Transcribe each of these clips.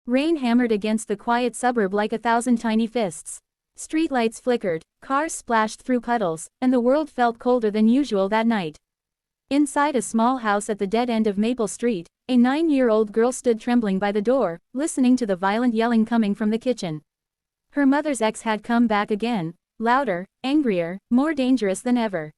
Rain hammered against the quiet suburb like 1,000 tiny fists. Streetlights flickered, cars splashed through puddles, and the world felt colder than usual that night. Inside a small house at the dead end of Maple Street, a 9-year-old girl stood trembling by the door, listening to the violent yelling coming from the kitchen. Her mother's ex had come back again, louder, angrier, more dangerous than ever.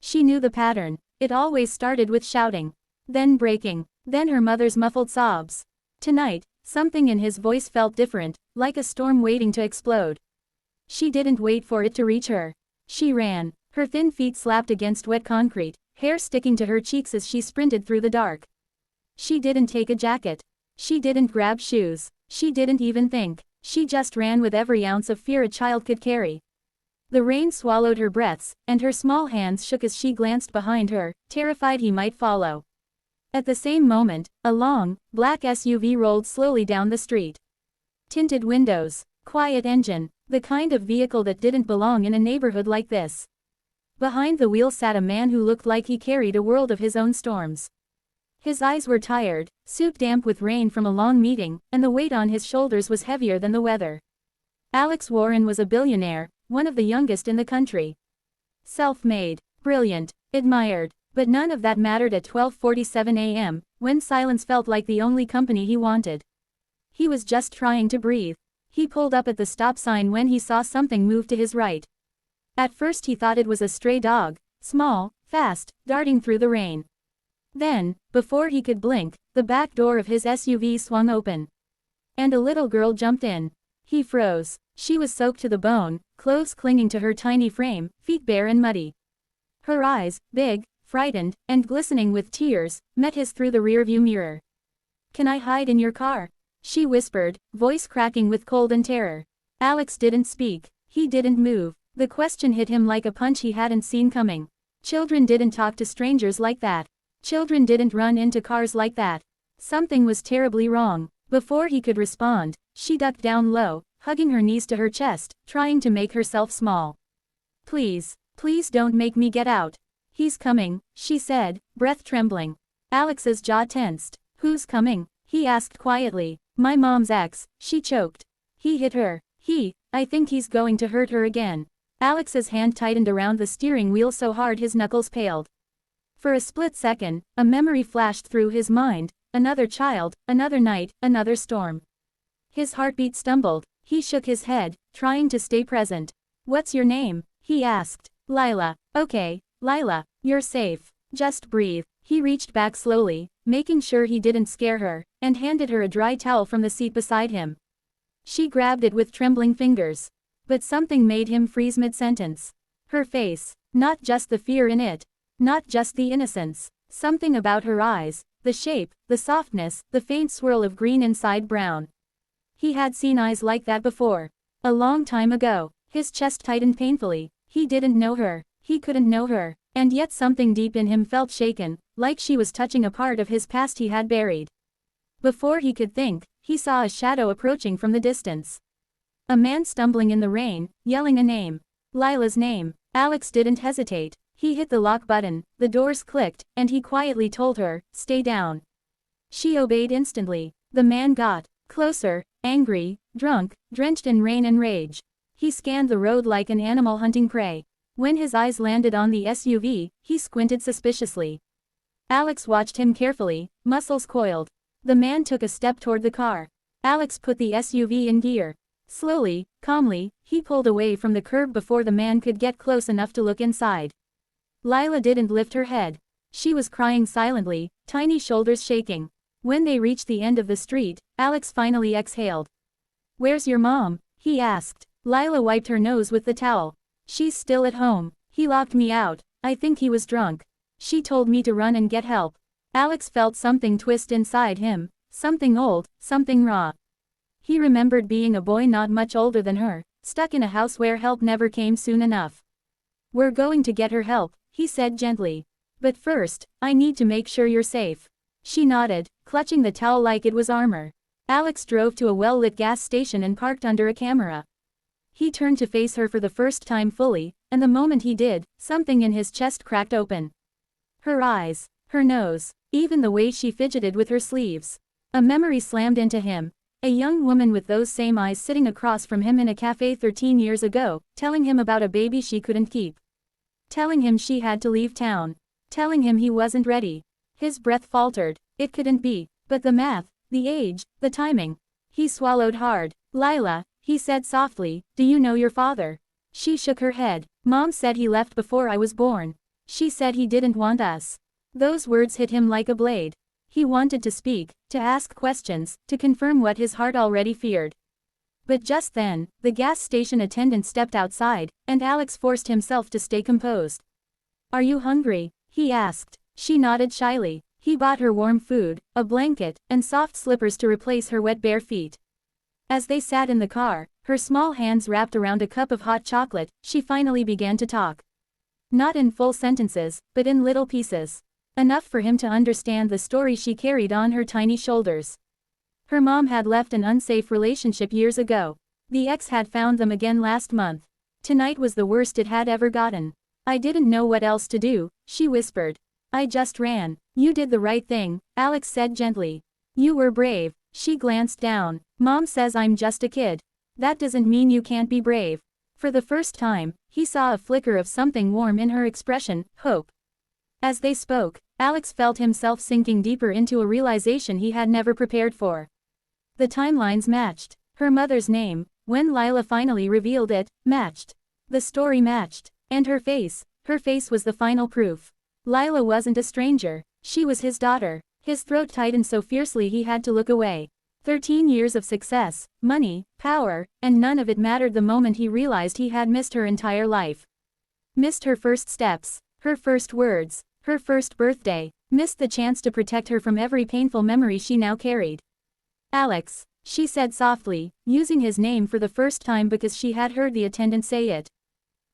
She knew the pattern. It always started with shouting, then breaking, then her mother's muffled sobs. Tonight, something in his voice felt different, like a storm waiting to explode. She didn't wait for it to reach her. She ran. Her thin feet slapped against wet concrete, hair sticking to her cheeks as she sprinted through the dark. She didn't take a jacket. She didn't grab shoes. She didn't even think. She just ran with every ounce of fear a child could carry. The rain swallowed her breaths, and her small hands shook as she glanced behind her, terrified he might follow. At the same moment, a long, black SUV rolled slowly down the street. Tinted windows, quiet engine, the kind of vehicle that didn't belong in a neighborhood like this. Behind the wheel sat a man who looked like he carried a world of his own storms. His eyes were tired, soup damp with rain from a long meeting, and the weight on his shoulders was heavier than the weather. Alex Warren was a billionaire, one of the youngest in the country. Self-made, brilliant, admired, but none of that mattered at 12:47 a.m., when silence felt like the only company he wanted. He was just trying to breathe. He pulled up at the stop sign when he saw something move to his right. At first he thought it was a stray dog, small, fast, darting through the rain. Then, before he could blink, the back door of his SUV swung open. And a little girl jumped in. He froze. She was soaked to the bone, clothes clinging to her tiny frame, feet bare and muddy. Her eyes, big, frightened, and glistening with tears, met his through the rearview mirror. "Can I hide in your car?" she whispered, voice cracking with cold and terror. Alex didn't speak. He didn't move. The question hit him like a punch he hadn't seen coming. Children didn't talk to strangers like that. Children didn't run into cars like that. Something was terribly wrong. Before he could respond, she ducked down low, hugging her knees to her chest, trying to make herself small. "Please, please don't make me get out." "He's coming," she said, breath trembling. Alex's jaw tensed. "Who's coming?" he asked quietly. "My mom's ex," she choked. "He hit her. I think he's going to hurt her again." Alex's hand tightened around the steering wheel so hard his knuckles paled. For a split second, a memory flashed through his mind, another child, another night, another storm. His heartbeat stumbled. He shook his head, trying to stay present. "What's your name?" he asked. "Lila." "Okay, Lila, you're safe. Just breathe." He reached back slowly, making sure he didn't scare her, and handed her a dry towel from the seat beside him. She grabbed it with trembling fingers. But something made him freeze mid-sentence. Her face, not just the fear in it, not just the innocence, something about her eyes, the shape, the softness, the faint swirl of green inside brown. He had seen eyes like that before. A long time ago. His chest tightened painfully. He didn't know her. He couldn't know her. And yet something deep in him felt shaken, like she was touching a part of his past he had buried. Before he could think, he saw a shadow approaching from the distance. A man stumbling in the rain, yelling a name. Lila's name. Alex didn't hesitate. He hit the lock button, the doors clicked, and he quietly told her, "Stay down." She obeyed instantly. The man got closer, angry, drunk, drenched in rain and rage. He scanned the road like an animal hunting prey. When his eyes landed on the SUV, he squinted suspiciously. Alex watched him carefully, muscles coiled. The man took a step toward the car. Alex put the SUV in gear. Slowly, calmly, he pulled away from the curb before the man could get close enough to look inside. Lila didn't lift her head. She was crying silently, tiny shoulders shaking. When they reached the end of the street, Alex finally exhaled. "Where's your mom?" he asked. Lila wiped her nose with the towel. "She's still at home. He locked me out. I think he was drunk. She told me to run and get help." Alex felt something twist inside him, something old, something raw. He remembered being a boy not much older than her, stuck in a house where help never came soon enough. "We're going to get her help," he said gently. "But first, I need to make sure you're safe." She nodded, clutching the towel like it was armor. Alex drove to a well-lit gas station and parked under a camera. He turned to face her for the first time fully, and the moment he did, something in his chest cracked open. Her eyes, her nose, even the way she fidgeted with her sleeves. A memory slammed into him. A young woman with those same eyes sitting across from him in a cafe 13 years ago, telling him about a baby she couldn't keep. Telling him she had to leave town. Telling him he wasn't ready. His breath faltered. It couldn't be. But the math, the age, the timing. He swallowed hard. Lila, he said softly, do you know your father? She shook her head. Mom said he left before I was born. She said he didn't want us. Those words hit him like a blade. He wanted to speak, to ask questions, to confirm what his heart already feared. But just then, the gas station attendant stepped outside, and Alex forced himself to stay composed. Are you hungry? He asked. She nodded shyly. He bought her warm food, a blanket, and soft slippers to replace her wet bare feet. As they sat in the car, her small hands wrapped around a cup of hot chocolate, she finally began to talk. Not in full sentences, but in little pieces. Enough for him to understand the story she carried on her tiny shoulders. Her mom had left an unsafe relationship years ago. The ex had found them again last month. Tonight was the worst it had ever gotten. I didn't know what else to do, she whispered. I just ran. You did the right thing, Alex said gently. You were brave. She glanced down. Mom says I'm just a kid. That doesn't mean you can't be brave. For the first time, he saw a flicker of something warm in her expression, hope. As they spoke, Alex felt himself sinking deeper into a realization he had never prepared for. The timelines matched. Her mother's name, when Lila finally revealed it, matched. The story matched. And her face was the final proof. Lila wasn't a stranger. She was his daughter. His throat tightened so fiercely he had to look away. 13 years of success, money, power, and none of it mattered the moment he realized he had missed her entire life. Missed her first steps, her first words, her first birthday, missed the chance to protect her from every painful memory she now carried. Alex, she said softly, using his name for the first time because she had heard the attendant say it.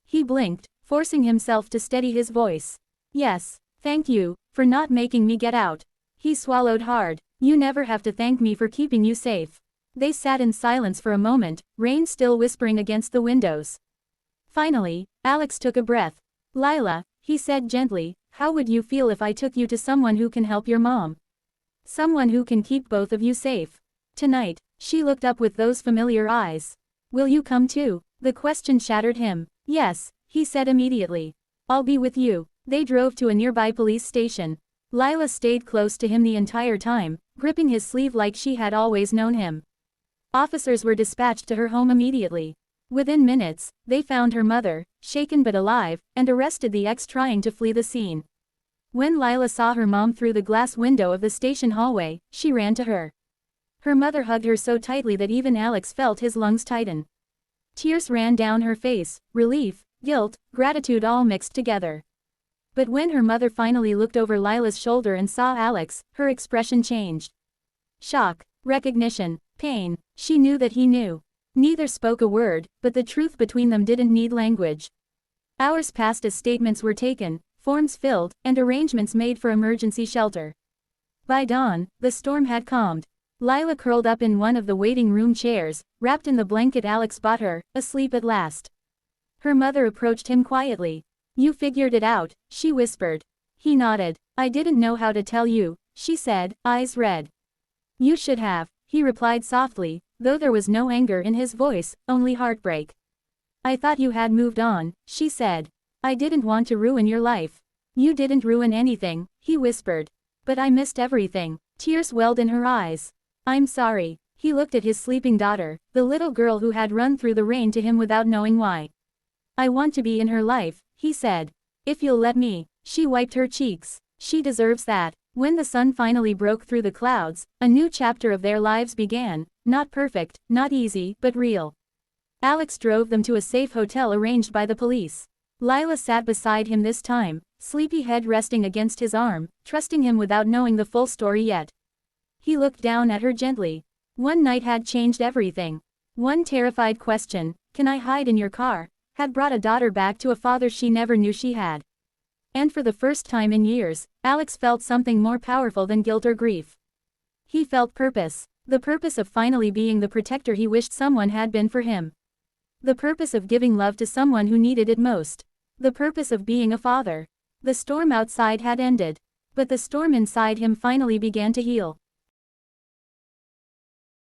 He blinked, forcing himself to steady his voice. Yes, thank you, for not making me get out. He swallowed hard. You never have to thank me for keeping you safe. They sat in silence for a moment, rain still whispering against the windows. Finally, Alex took a breath. Lila, he said gently, how would you feel if I took you to someone who can help your mom? Someone who can keep both of you safe. Tonight, she looked up with those familiar eyes. Will you come too? The question shattered him. Yes, he said immediately. I'll be with you. They drove to a nearby police station. Lila stayed close to him the entire time, gripping his sleeve like she had always known him. Officers were dispatched to her home immediately. Within minutes, they found her mother, shaken but alive, and arrested the ex trying to flee the scene. When Lila saw her mom through the glass window of the station hallway, she ran to her. Her mother hugged her so tightly that even Alex felt his lungs tighten. Tears ran down her face, relief, guilt, gratitude all mixed together. But when her mother finally looked over Lila's shoulder and saw Alex, her expression changed. Shock, recognition, pain. She knew that he knew. Neither spoke a word, but the truth between them didn't need language. Hours passed as statements were taken, forms filled, and arrangements made for emergency shelter. By dawn, the storm had calmed. Lila curled up in one of the waiting room chairs, wrapped in the blanket Alex bought her, asleep at last. Her mother approached him quietly. You figured it out, she whispered. He nodded. I didn't know how to tell you, she said, eyes red. You should have, he replied softly, though there was no anger in his voice, only heartbreak. I thought you had moved on, she said. I didn't want to ruin your life. You didn't ruin anything, he whispered. But I missed everything. Tears welled in her eyes. I'm sorry. He looked at his sleeping daughter, the little girl who had run through the rain to him without knowing why. I want to be in her life, he said. If you'll let me. She wiped her cheeks. She deserves that. When the sun finally broke through the clouds, a new chapter of their lives began, not perfect, not easy, but real. Alex drove them to a safe hotel arranged by the police. Lila sat beside him this time, sleepy head resting against his arm, trusting him without knowing the full story yet. He looked down at her gently. One night had changed everything. One terrified question, can I hide in your car, had brought a daughter back to a father she never knew she had. And for the first time in years, Alex felt something more powerful than guilt or grief. He felt purpose. The purpose of finally being the protector he wished someone had been for him. The purpose of giving love to someone who needed it most. The purpose of being a father. The storm outside had ended. But the storm inside him finally began to heal.